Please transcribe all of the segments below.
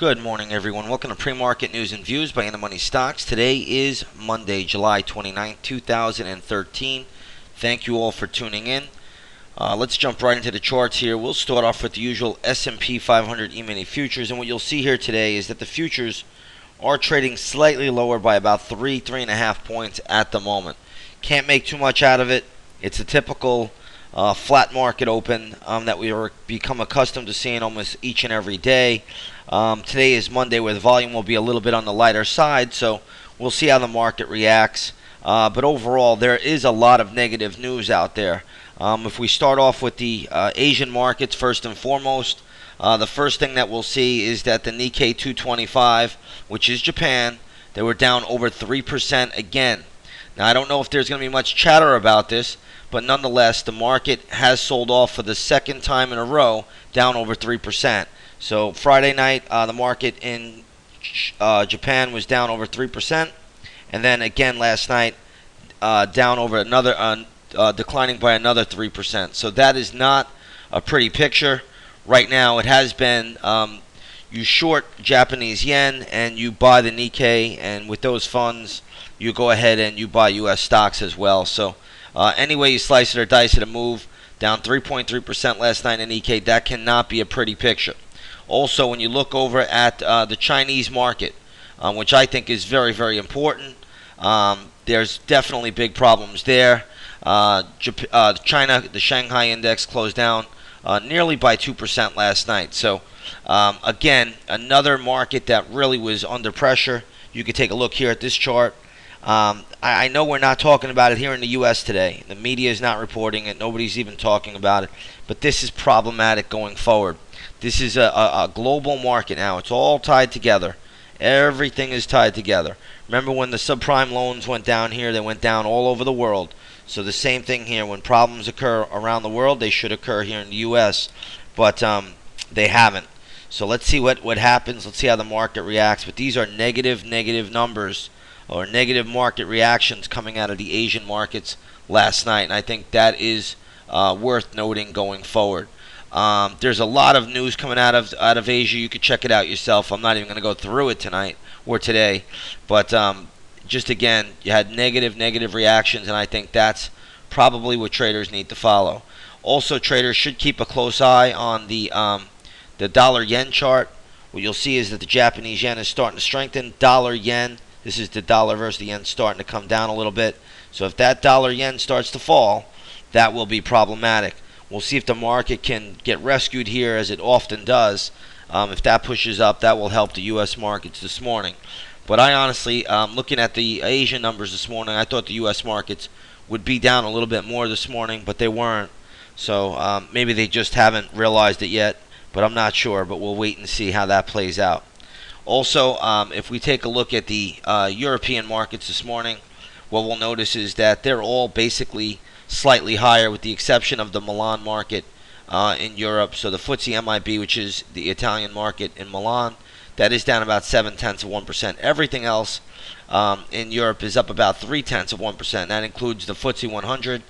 Good morning, everyone. Welcome to Pre-Market News and Views by In the Money Stocks. Today is Monday, July 29th, 2013. Thank you all for tuning in. Let's jump right into the charts here. We'll start off with the usual S&P 500 E-mini futures, and what you'll see here today is that the futures are trading slightly lower by about 3.5 points at the moment. Can't make too much out of it. It's a typical flat market open that we are become accustomed to seeing almost each and every day. Today is Monday, where the volume will be a little bit on the lighter side, so we'll see how the market reacts. But overall, there is a lot of negative news out there. If we start off with the Asian markets first and foremost, the first thing that we'll see is that the Nikkei 225, which is Japan, they were down over 3% again. Now, I don't know if there's going to be much chatter about this, but nonetheless, the market has sold off for the second time in a row, down over 3%. So Friday night, the market in Japan was down over 3%, and then again last night, down over another, declining by another 3%. So that is not a pretty picture. Right now, it has been you short Japanese yen and you buy the Nikkei, and with those funds, you go ahead and you buy U.S. stocks as well. So any way you slice it or dice it, a move down 3.3% last night in Nikkei, that cannot be a pretty picture. Also, when you look over at the Chinese market, which I think is very, very important, there's definitely big problems there. China, the Shanghai index closed down nearly by 2% last night. So, again, another market that really was under pressure. You can take a look here at this chart. I know we're not talking about it here in the U.S. today. The media is not reporting it. Nobody's even talking about it. But this is problematic going forward. This is a global market now. It's all tied together. Everything is tied together. Remember when the subprime loans went down here? They went down all over the world. So the same thing here. When problems occur around the world, they should occur here in the U.S. But they haven't. So let's see what happens. Let's see how the market reacts. But these are negative numbers, or negative market reactions coming out of the Asian markets last night. And I think that is worth noting going forward. There's a lot of news coming out of Asia. You could check it out yourself. I'm not even going to go through it tonight or today. But just again, you had negative reactions, and I think that's probably what traders need to follow. Also, traders should keep a close eye on the dollar-yen chart. What you'll see is that the Japanese yen is starting to strengthen. Dollar-yen, this is the dollar versus the yen, starting to come down a little bit. So if that dollar-yen starts to fall, that will be problematic. We'll see if the market can get rescued here, as it often does. If that pushes up, that will help the U.S. markets this morning. But I honestly, looking at the Asian numbers this morning, I thought the U.S. markets would be down a little bit more this morning, but they weren't. So maybe they just haven't realized it yet, but I'm not sure. But we'll wait and see how that plays out. Also, if we take a look at the European markets this morning, what we'll notice is that they're all basically slightly higher, with the exception of the Milan market in Europe. So the FTSE MIB, which is the Italian market in Milan, that is down about 0.7%. Everything else in Europe is up about 0.3%. That includes the FTSE 100,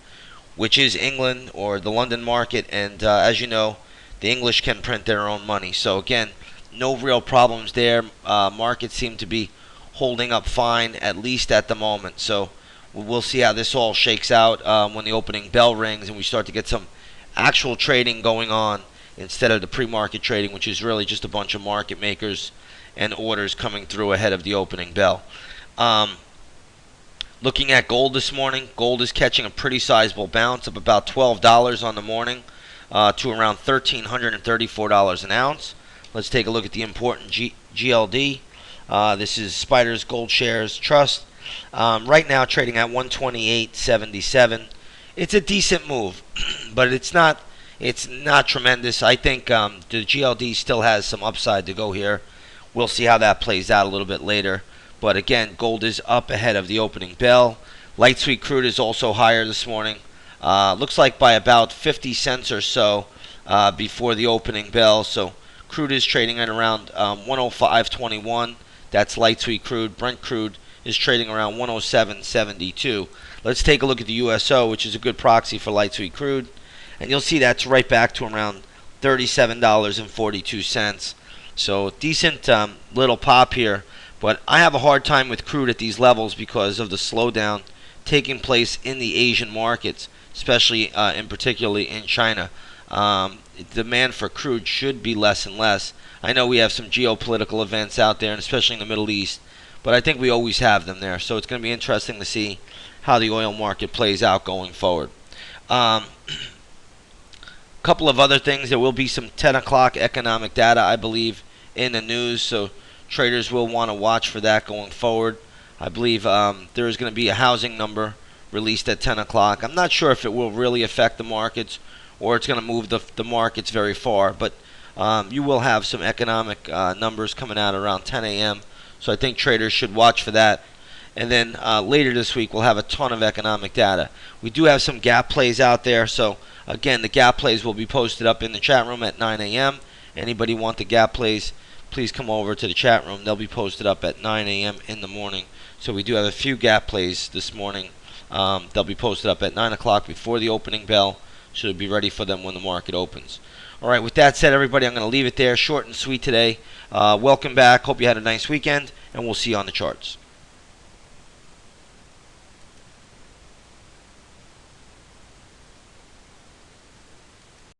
which is England or the London market. And as you know, the English can print their own money. So again, no real problems there. Markets seem to be holding up fine, at least at the moment. So we'll see how this all shakes out when the opening bell rings and we start to get some actual trading going on instead of the pre-market trading, which is really just a bunch of market makers and orders coming through ahead of the opening bell. Looking at gold this morning, gold is catching a pretty sizable bounce, up about $12 on the morning to around $1,334 an ounce. Let's take a look at the important GLD. This is Spider's Gold Shares Trust. Right now trading at 128.77. It's a decent move, but it's not tremendous. I think the GLD still has some upside to go here. We'll see how that plays out a little bit later. But again, gold is up ahead of the opening bell. Light sweet crude is also higher this morning. Looks like by about 50 cents or so before the opening bell. So crude is trading at around 105.21. That's light sweet crude. Brent crude is trading around 107.72. Let's take a look at the USO, which is a good proxy for light sweet crude. And you'll see that's right back to around $37.42. So decent little pop here, but I have a hard time with crude at these levels because of the slowdown taking place in the Asian markets, especially in particularly in China. Demand for crude should be less and less. I know we have some geopolitical events out there, and especially in the Middle East, but I think we always have them there. So it's going to be interesting to see how the oil market plays out going forward. Couple of other things. There will be some 10 o'clock economic data, I believe, in the news, so traders will want to watch for that going forward. I believe there is going to be a housing number released at 10 o'clock. I'm not sure if it will really affect the markets or it's going to move the markets very far, but you will have some economic numbers coming out around 10 a.m., so I think traders should watch for that. And then later this week, we'll have a ton of economic data. We do have some gap plays out there, so again, the gap plays will be posted up in the chat room at 9 a.m. Anybody want the gap plays, please come over to the chat room. They'll be posted up at 9 a.m. in the morning. So we do have a few gap plays this morning. They'll be posted up at 9 o'clock before the opening bell, so you'll be ready for them when the market opens. All right, with that said, everybody, I'm going to leave it there. Short and sweet today. Welcome back. Hope you had a nice weekend, and we'll see you on the charts.